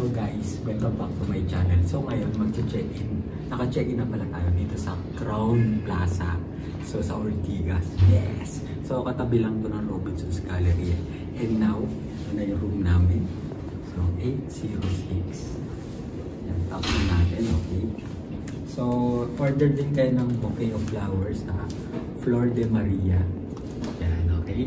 So guys, welcome back to my channel. So ngayon, mag-check-in. Naka-check-in na pala tayo dito sa Crown Plaza. So sa Ortigas. Yes! So katabi lang to ng Robinson's Gallery. And now, ito na yung room namin. So 806. Yan, tapos natin, okay? So, order din kayo ng bouquet of flowers na Flor de Maria. Yan, okay?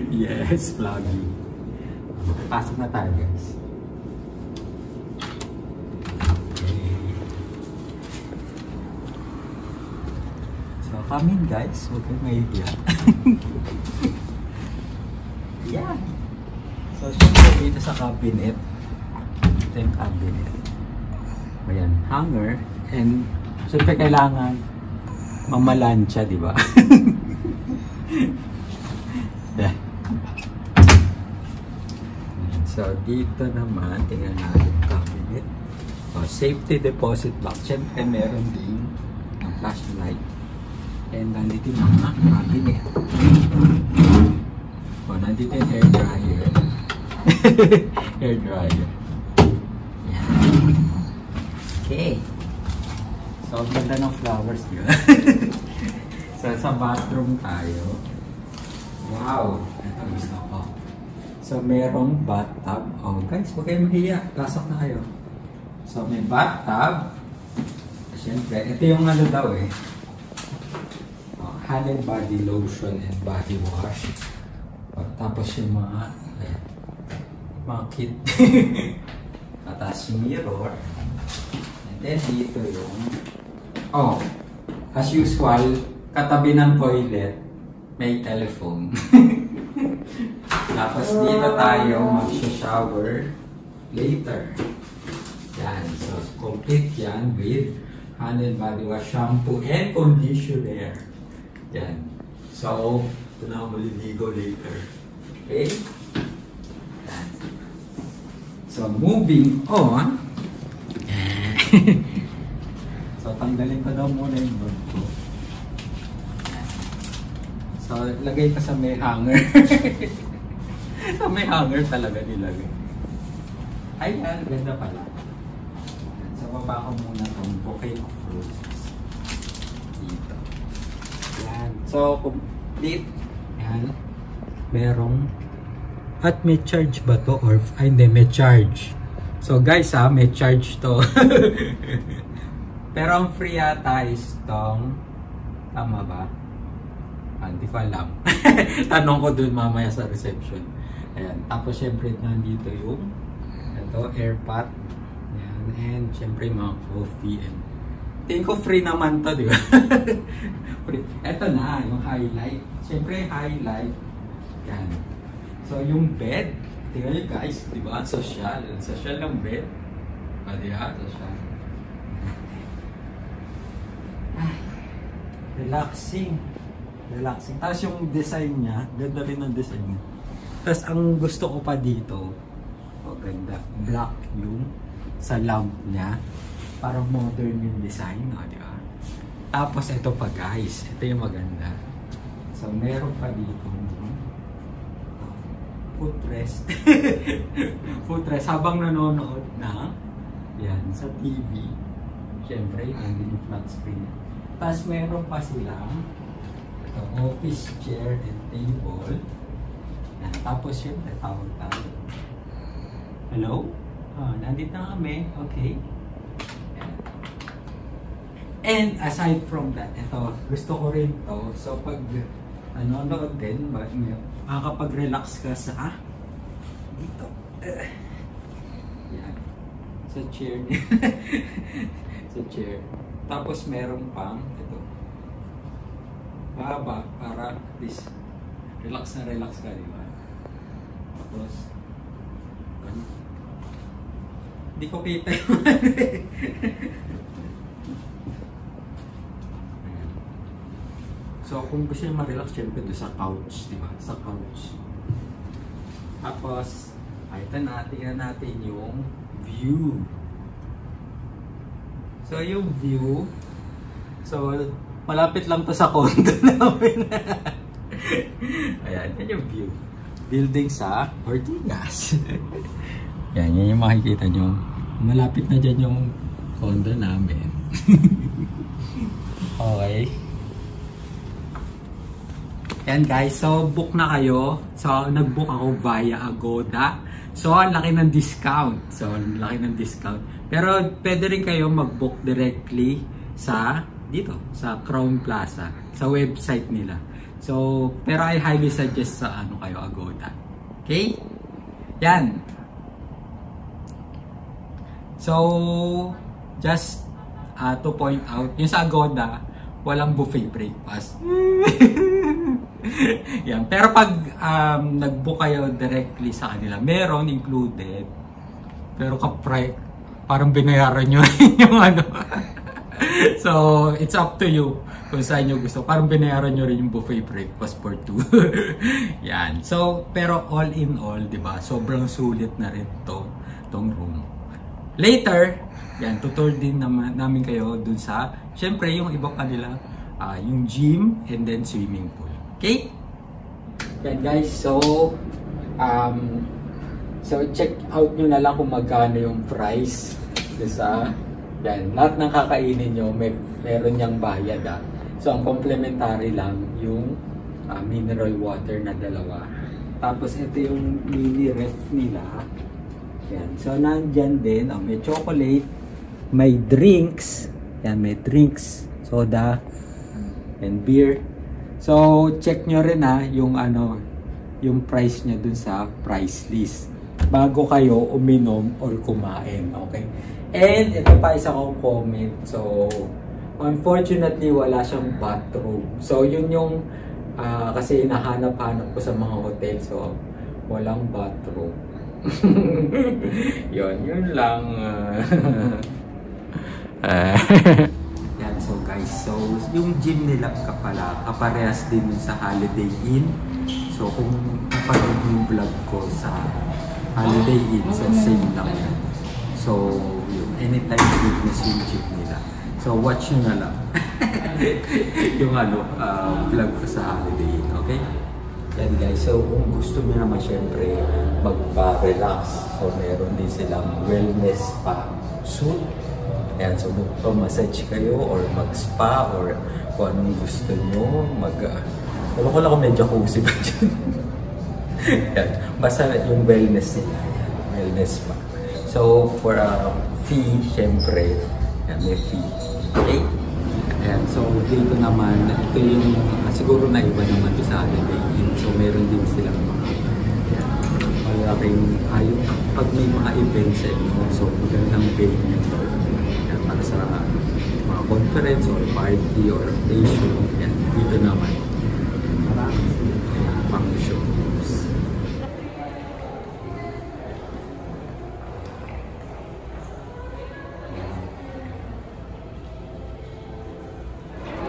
Yes, vlogging. Pasok na tayo, guys. Okay. So, come in, guys. Huwag kayong mahihiya. Yeah. So, syempre dito sa cabinet. Ito yung cabinet. Ayan, hanger. And, syempre kailangan mamalansya, di ba? Yeah. So, dito naman, tingnan natin yung cabinet. So, safety deposit box. Siyempre, meron din ang flashlight. And nandito yung mga cabinet. So, nandito yung hair dryer. Hair dryer. Yan. Okay. So, ang ganda ng flowers nyo. So, sa bathroom tayo. Wow! Ito gusto ko. So, merong bathtub. Oh, guys, huwag kayong mahiya. Pasok na kayo. So, may bathtub. Siyempre, ito yung ano daw eh. Oh, hand and body lotion and body wash. Oh, tapos yung mga kit. Tapos yung mirror. And then, dito yung... Oh, as usual, katabi ng toilet, may telephone. Tapos dito tayo mag-shower later. Yan. So, complete yan with hand and body wash, shampoo, and conditioner. Yan. So, ito na ako maliligo later. Okay? Yan. So, moving on. So, tanggalin ko daw muna yung bag ko. So, lagay ka sa may hanger. Sa may hanger talaga nilagay. Ayan, ganda pala. So, baba ko muna itong bouquet of roses. Dito. Ayan. So, complete. Ayan. Merong... At may charge ba to? Or, ay hindi, may charge. So, guys ha, may charge to. Pero ang free yata is tong... Tama ba? Hindi ko alam. Tanong ko dun mamaya sa reception. Ayan. Tapos syempre nandito yung ito, airpot. Ayan. And syempre mga coffee. And tingin ko free naman to, di ba? Free. Ito na, yung highlight. Syempre highlight. Ayan. So yung bed. Tingnan nyo guys, di ba? Social. Social ng bed. Di ba? Social. Ay. Relaxing. Relaxing. Tapos yung design niya, ganda rin ang design niya. Tapos ang gusto ko pa dito, oh ganda, black yung sa lamp niya. Parang modern yung design, oh, di ba? Tapos ito pa guys, ito yung maganda. So meron pa dito footrest. Footrest habang nanonood na yan sa TV. Siyempre, nandun yung flat screen. Tapos meron pa silang office chair and table. Yan. Tapos syempre tawag tayo. Hello? Nandito na kami. Okay. Yan. And aside from that, ito, gusto ko rin to. So pag nanonood din, makakapag-relax ka sa dito. Yan. Sa chair niya. Sa chair. Tapos meron pang ito. Baba para at least relax na relax ka, di ba? Tapos ano? Hindi ko kita yung So kung gusto nyo ma-relax, syempre doon sa couch, di ba? Sa couch. Tapos ito na, tingnan natin yung view. So yung view, so malapit lang to sa condo namin. Ayan, yan yung view. building sa Ortigas. Yan yung makikita nyo. Malapit na dyan yung condo namin. Okay. Yan guys, so book na kayo. So nag-book ako via Agoda. So ang laki ng discount. Pero pwede rin kayo mag-book directly sa dito, sa Crown Plaza, sa website nila. So, pero I highly suggest sa kayo, Agoda. Okay? Yan. So, just to point out, yung sa Agoda, walang buffet breakfast. Yan. Pero pag nag-book kayo directly sa kanila, meron included. Pero parang binayaran nyo yung So, it's up to you kung saan nyo gusto. Parang binayaran nyo rin yung buffet breakfast for 2. Yan. So, pero all in all, diba? Sobrang sulit na rin tong room. Later, yan, tutor din namin kayo dun sa, syempre, yung iba pa nila, yung gym and then swimming pool. Okay? Yan guys, so check out nyo na lang kung magkano yung price sa yan, lahat ng kakainin nyo meron niyang bayad So ang complimentary lang yung mineral water na 2. Tapos ito yung mini ref nila. Yan. So nandyan din, may chocolate, may drinks, yan, may drinks, soda, and beer. So check nyo rin yung yung price niya dun sa price list bago kayo uminom or kumain, okay? And ito pa isa kong comment. So unfortunately wala siyang bathroom. So yun yung kasi hinahanap-hanap ko sa mga hotel. So walang bathroom. yun lang. Yan, so guys, so yung gym nila kaparehas din sa Holiday Inn. So kung napanood yung vlog ko sa Holiday Inn, so same lang yan. So yun, anytime fitness yung gym nila. So watch nyo na lang yung vlog ko sa Holiday Inn, okay? Yan guys, so kung gusto nyo naman syempre magpa-relax, so meron din silang wellness spa suite. Ayan, so magpa-massage kayo or mag-spa or kung anong gusto nyo, wala ko lang kung medyo jacuzzi ba dyan. Yan, basta yung wellness nila, wellness spa. So for a fee, syempre, yan, may fee. Okay? Ayan, so dito naman, ito yung siguro na iba naman sa Holiday Inn. So meron din silang mga malaking pag may mga events sa inyo, so magandang venue ito. Yan, para sa mga conference or party or occasion. Yan, dito naman maraming functions.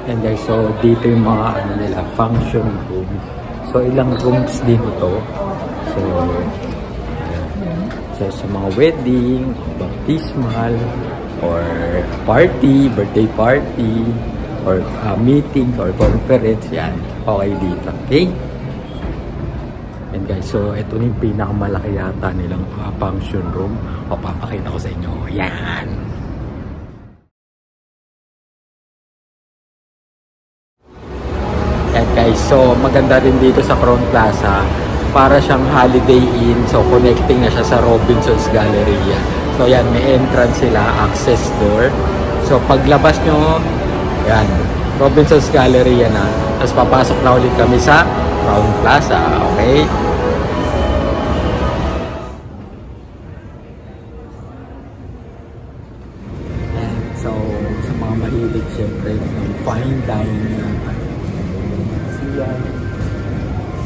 Yan guys, so dito yung mga nila, function room. So ilang rooms din ito. So sa mga wedding, baptismal, or party, birthday party, or meeting, or conference, yan. Okay dito. Okay? And guys, so ito yung pinakamalaki yata nilang function room. O papakita ko sa inyo. Yan! Yan guys, so maganda rin dito sa Crown Plaza. Para siyang Holiday Inn. So connecting na siya sa Robinson's Galleria. So yan, may entrance sila, access door. So paglabas nyo, yan, Robinson's Galleria na. Tapos papasok na ulit kami sa Crown Plaza. Okay? And so sa mga mahilig syempre ng fine dining,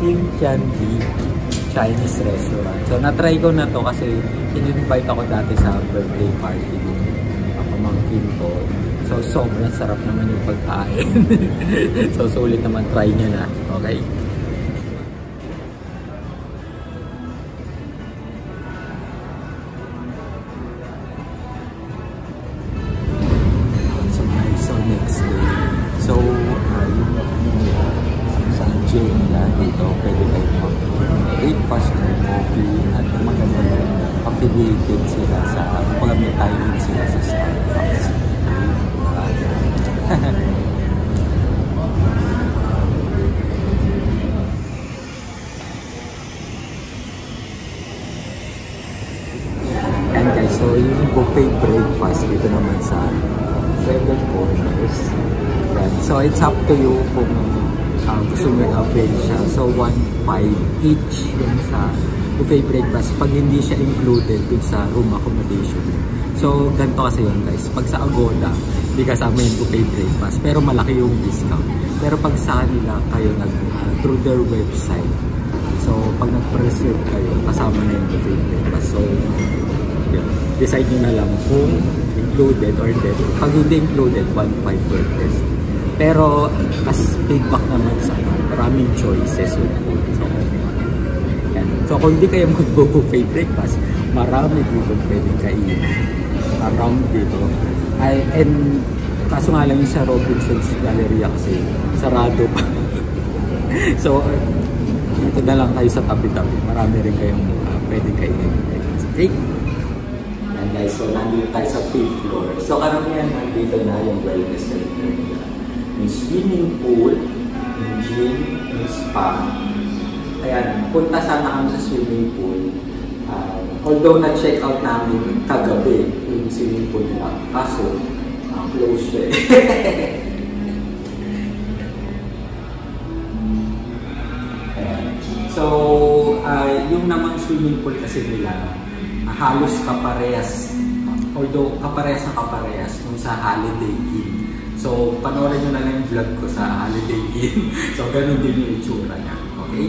Xinjiang Chinese restaurant. So na-try ko na to kasi in-invite ako dati sa birthday party ng pamangkin ko. So sobrang sarap naman yung pagkain. So sulit naman, try nyo na. Okay? So next day. So yung sa gym na dito, pwede kayo mag-breakfast at maganda affiliated sila sa may tie-in sila sa Starbucks. And guys, so yung buffet breakfast dito naman sa Seven Corners. So it's up to you kung gusto nyo i-avail siya. So 1.5 each yung sa buffet breakfast pag hindi siya included dun sa room accommodation. So ganito kasi yun guys, pag sa Agoda hindi kasama yung buffet breakfast pero malaki yung discount. Pero pag sa kanila kayo through their website, so pag nag-reserve kayo kasama na yung buffet breakfast. So yun, decide nyo na lang kung included or hindi. Pag hindi included, 1.5 per person. Pero as feedback naman sa maraming choices yung food. So kung hindi kayo mag-buffet breakfast, marami dito pwedeng kainin around dito. And kaso nga lang yung sa Robinson's Galleria kasi sarado pa. So dito na lang kayo sa tabi-tabi. Marami rin kayong pwedeng kainin. Okay? And guys, so nandito tayo sa 5th floor. So karamihan nandito na yung wellness center. Yung swimming pool, yung gym, yung spa. Ayan, punta sana kami sa swimming pool. Although na-check out namin kagabi yung swimming pool nila. Kaso, close siya. So, yung namang swimming pool kasi nila, halos kaparehas. Although kaparehas na kaparehas nung sa Holiday Inn. So, panoorin nyo na lang yung vlog ko sa Holiday Inn. So, ganun din yung itsura niya. Okay?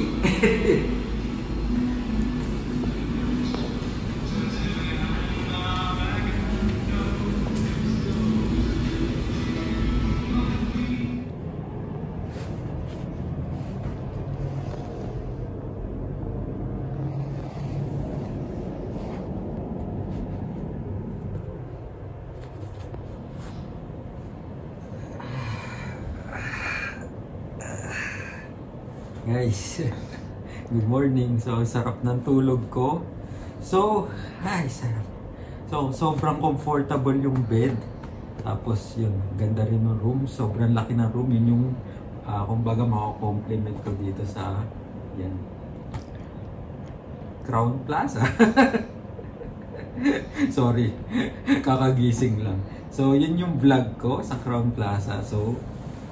Guys, good morning. So, sarap ng tulog ko. So, ay, sarap. So, sobrang comfortable yung bed. Tapos, yun, ganda rin ng room. Sobrang laki ng room. Yun yung, kumbaga, makakompliment ko dito sa, yan, Crown Plaza. Sorry, kakagising lang. So, yun yung vlog ko sa Crown Plaza. So,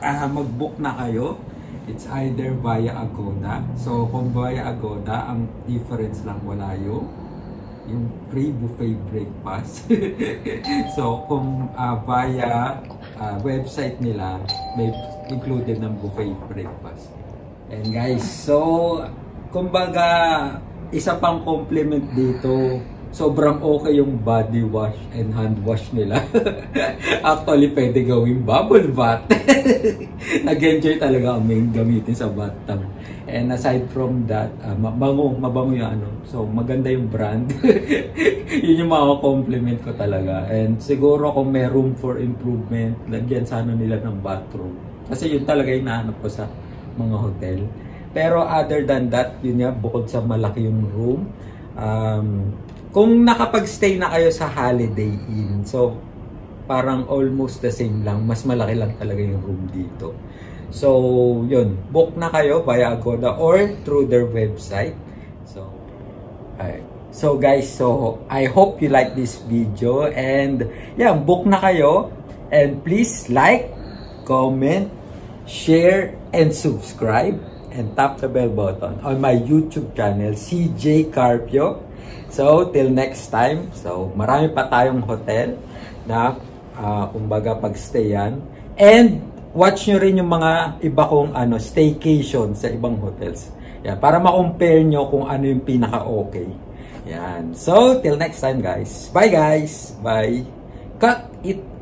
mag-book na kayo. It's either via Agoda. So, kung via Agoda, ang difference lang wala yung free buffet breakfast. So, kung via website nila, may included ng buffet breakfast. And guys, so, kumbaga, isa pang compliment dito, sobrang okay yung body wash and hand wash nila. Actually, pwede gawing bubble bath. Nag-enjoy talaga kami gamitin sa bathtub. And aside from that, mabango yung ano. So, maganda yung brand. Yun yung maka-compliment ko talaga. And siguro kung may room for improvement, lagyan sana nila ng bathroom. Kasi yun talaga yung nahanap ko sa mga hotel. Pero other than that, yun nga, bukod sa malaki yung room, kung nakapag-stay na kayo sa Holiday Inn, so parang almost the same lang, mas malaki lang talaga yung room dito. So, yun, book na kayo via Agoda or through their website. So guys, so I hope you like this video and yeah, book na kayo and please like, comment, share, and subscribe and tap the bell button on my YouTube channel, CJ Carpio. So, till next time. So, marami pa tayong hotel na kumbaga pag-stayan. And, watch nyo rin yung mga iba kong staycation sa ibang hotels. Yan, para ma-compare nyo kung ano yung pinaka-okay. Yan. So, till next time guys. Bye guys. Bye. Cut it.